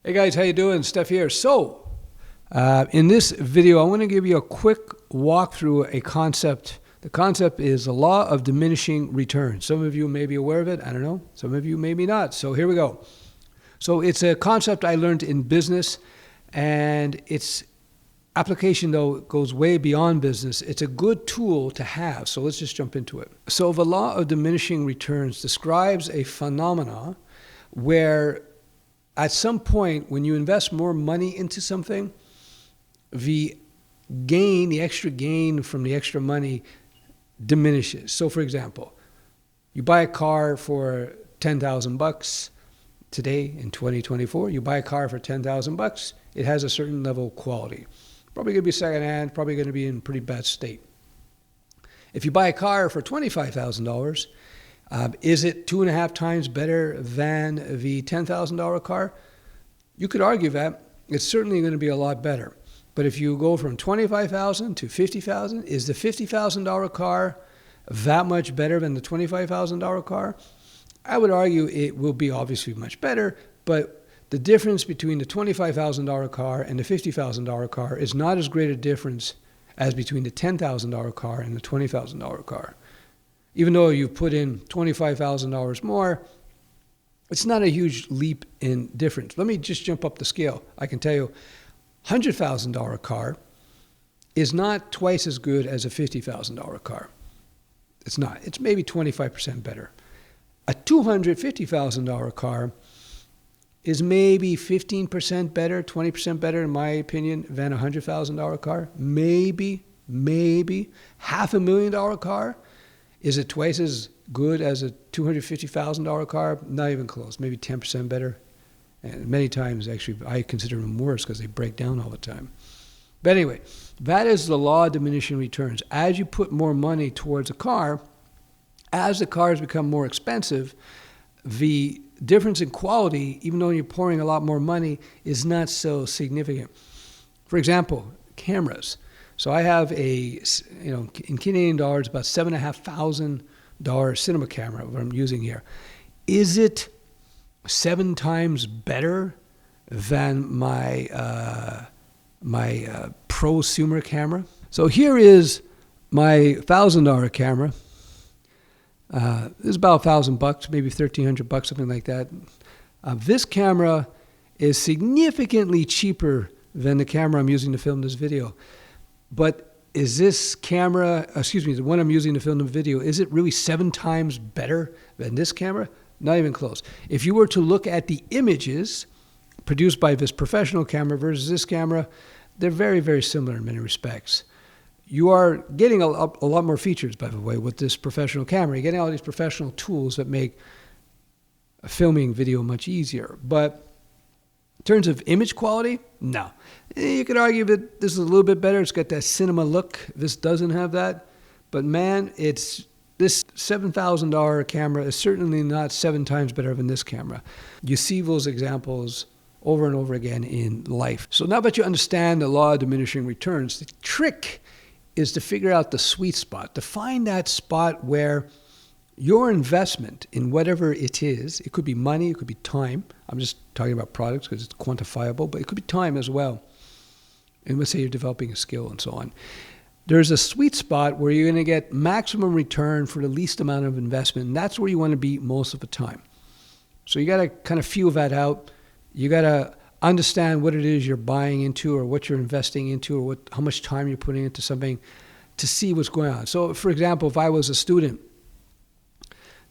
Hey guys, how you doing? Steph here. In this video, I want to give you a quick walk through a concept. The concept is the law of diminishing returns. Some of you may be aware of it. I don't know. Some of you maybe not. So here we go. So it's a concept I learned in business, and its application, though, goes way beyond business. It's a good tool to have. So let's just jump into it. So the law of diminishing returns describes a phenomena where at some point, when you invest more money into something, the extra gain from the extra money diminishes. So for example, you buy a car for $10,000 today in 2024, you buy a car for $10,000, it has a certain level of quality. Probably going to be secondhand, probably going to be in pretty bad state. If you buy a car for $25,000, is it 2.5 times better than the $10,000 car? You could argue that it's certainly going to be a lot better. But if you go from $25,000 to $50,000, is the $50,000 car that much better than the $25,000 car? I would argue it will be obviously much better, but the difference between the $25,000 car and the $50,000 car is not as great a difference as between the $10,000 car and the $20,000 car. Even though you put in $25,000 more, it's not a huge leap in difference. Let me just jump up the scale. I can tell you, $100,000 car is not twice as good as a $50,000 car. It's not. It's maybe 25% better. A $250,000 car is maybe 15% better, 20% better, in my opinion, than a $100,000 car. Maybe. $500,000 car. Is it twice as good as a $250,000 car? Not even close. Maybe 10% better. And many times, actually, I consider them worse because they break down all the time. But anyway, that is the law of diminishing returns. As you put more money towards a car, as the cars become more expensive, the difference in quality, even though you're pouring a lot more money, is not so significant. For example, cameras. So I have in Canadian dollars, about $7,500 cinema camera, what I'm using here. Is it 7 times better than my prosumer camera? So here is my $1,000 camera. This is about $1,000, maybe $1,300, something like that. This camera is significantly cheaper than the camera I'm using to film this video. But is this camera, the one I'm using to film the video, is it really 7 times better than this camera? Not even close. If you were to look at the images produced by this professional camera versus this camera, they're very, very similar in many respects. You are getting a lot more features, by the way, with this professional camera. You're getting all these professional tools that make filming video much easier. But in terms of image quality, no. You could argue that this is a little bit better. It's got that cinema look. This doesn't have that. But man, this $7,000 camera is certainly not 7 times better than this camera. You see those examples over and over again in life. So now that you understand the law of diminishing returns, the trick is to figure out the sweet spot, to find that spot where your investment in whatever it is, it could be money, it could be time. I'm just talking about products because it's quantifiable, but it could be time as well. And let's say you're developing a skill and so on. There's a sweet spot where you're going to get maximum return for the least amount of investment, and that's where you want to be most of the time. So you got to kind of feel that out. You got to understand what it is you're buying into or what you're investing into or how much time you're putting into something to see what's going on. So, for example, if I was a student,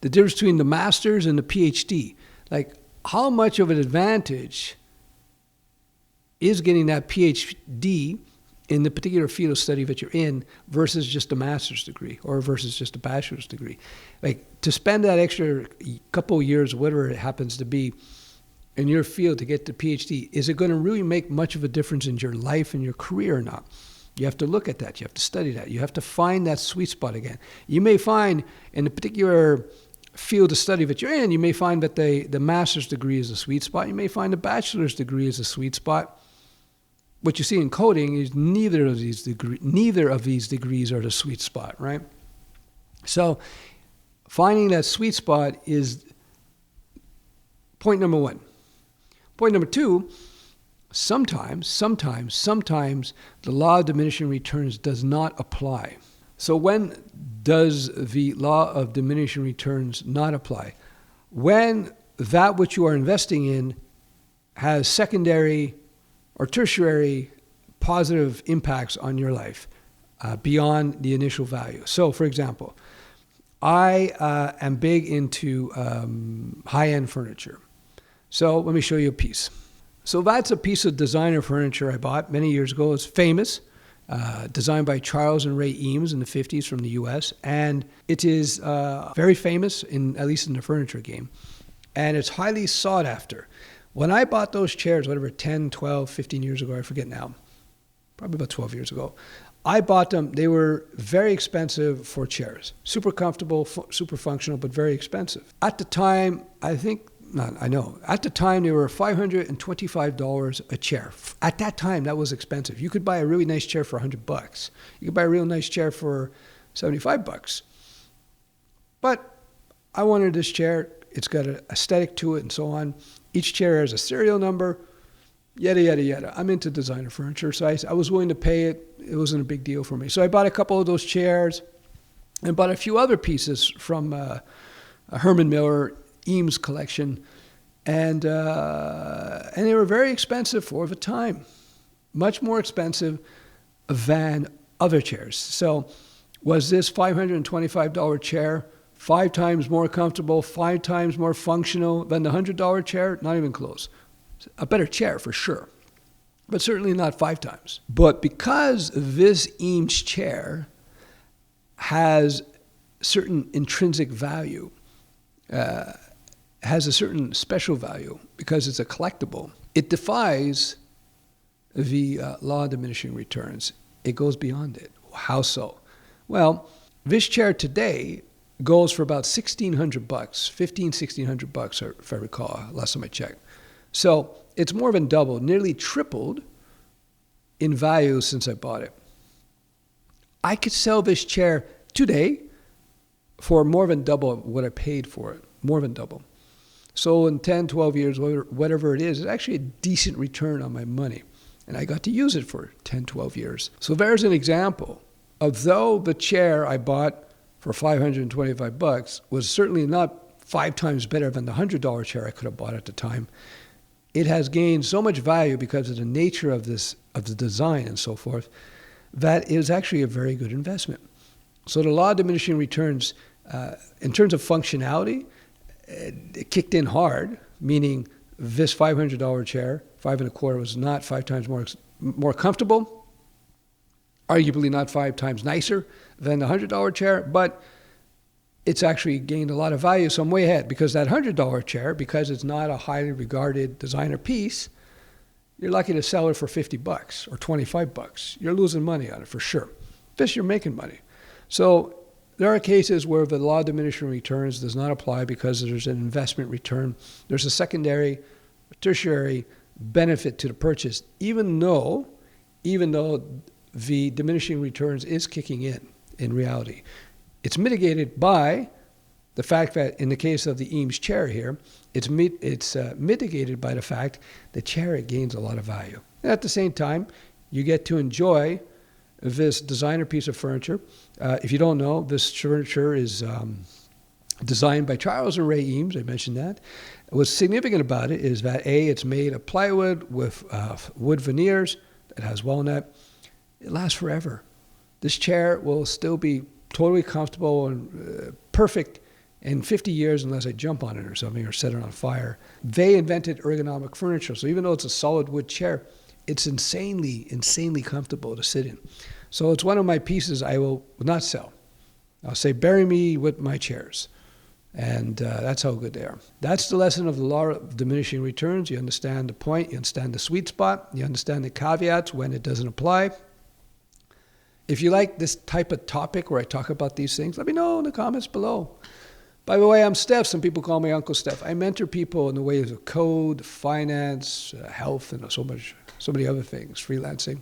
the difference between the master's and the PhD, like how much of an advantage is getting that PhD in the particular field of study that you're in versus just a master's degree or versus just a bachelor's degree. Like to spend that extra couple of years, whatever it happens to be, in your field to get the PhD, is it going to really make much of a difference in your life and your career or not? You have to look at that. You have to study that. You have to find that sweet spot again. You may find in the particular field of study that you're in, you may find that the master's degree is a sweet spot. You may find the bachelor's degree is a sweet spot. What you see in coding is neither of these degrees are the sweet spot, right? So finding that sweet spot is point number one. Point number two, sometimes the law of diminishing returns does not apply. So when does the law of diminishing returns not apply? When that which you are investing in has secondary or tertiary positive impacts on your life beyond the initial value. So, for example, I am big into high-end furniture. So let me show you a piece. So that's a piece of designer furniture I bought many years ago. It's famous, designed by Charles and Ray Eames in the 50s from the US. And it is very famous, at least in the furniture game. And it's highly sought after. When I bought those chairs, whatever, 10, 12, 15 years ago, I forget now, probably about 12 years ago, I bought them. They were very expensive for chairs. Super comfortable, super functional, but very expensive. At the time, at the time they were $525 a chair. At that time, that was expensive. You could buy a really nice chair for $100. You could buy a real nice chair for $75. But I wanted this chair. It's got an aesthetic to it and so on. Each chair has a serial number, yada, yada, yada. I'm into designer furniture, so I was willing to pay it. It wasn't a big deal for me. So I bought a couple of those chairs and bought a few other pieces from Herman Miller Eames collection. And they were very expensive for the time, much more expensive than other chairs. So was this $525 chair 5 times more comfortable, 5 times more functional than the $100 chair? Not even close. A better chair for sure, but certainly not 5 times. But because this Eames chair has certain intrinsic value, has a certain special value because it's a collectible, it defies the law of diminishing returns. It goes beyond it. How so? Well, this chair today goes for about $1,600, $1,600, if I recall, last time I checked. So it's more than doubled, nearly tripled in value since I bought it. I could sell this chair today for more than double what I paid for it, more than double. So in 10, 12 years, whatever it is, it's actually a decent return on my money. And I got to use it for 10, 12 years. So there's an example of, though the chair I bought for $525 was certainly not 5 times better than the $100 chair I could have bought at the time, it has gained so much value because of the nature of the design and so forth, that is actually a very good investment. So the law of diminishing returns, in terms of functionality, it kicked in hard, meaning this $500 chair, 5.25, was not 5 times more comfortable, arguably not 5 times nicer than the $100 chair, but it's actually gained a lot of value. So I'm way ahead, because that $100 chair, because it's not a highly regarded designer piece, you're lucky to sell it for $50 or $25. You're losing money on it for sure. This, you're making money. So there are cases where the law of diminishing returns does not apply because there's an investment return. There's a secondary, tertiary benefit to the purchase, even though the diminishing returns is kicking in reality. It's mitigated by the fact that in the case of the Eames chair here, it's mitigated by the fact the chair, it gains a lot of value. And at the same time, you get to enjoy this designer piece of furniture. If you don't know, this furniture is designed by Charles and Ray Eames. I mentioned that. What's significant about it is that it's made of plywood with wood veneers. It has walnut. It lasts forever. This chair will still be totally comfortable and perfect in 50 years unless I jump on it or something or set it on fire. They invented ergonomic furniture, so even though it's a solid wood chair, it's insanely comfortable to sit in. So it's one of my pieces I will not sell. I'll say, bury me with my chairs. And that's how good they are. That's the lesson of the law of diminishing returns. You understand the point, you understand the sweet spot, you understand the caveats when it doesn't apply. If you like this type of topic where I talk about these things, let me know in the comments below. By the way, I'm Steph. Some people call me Uncle Steph. I mentor people in the ways of code, finance, health, and so many other things, freelancing.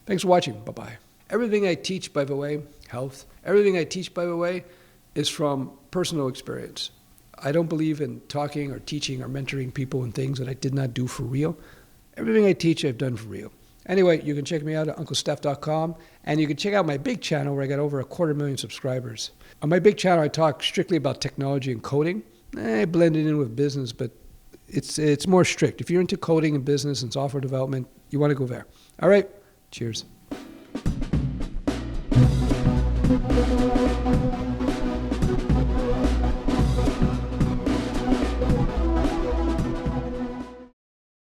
Thanks for watching. Bye-bye. Everything I teach, by the way, health, everything I teach, by the way, is from personal experience. I don't believe in talking or teaching or mentoring people in things that I did not do for real. Everything I teach, I've done for real. Anyway, you can check me out at unclesteph.com, and you can check out my big channel where I got over 250,000 subscribers. On my big channel, I talk strictly about technology and coding. I blend it in with business, but it's more strict. If you're into coding and business and software development, you want to go there. All right, cheers.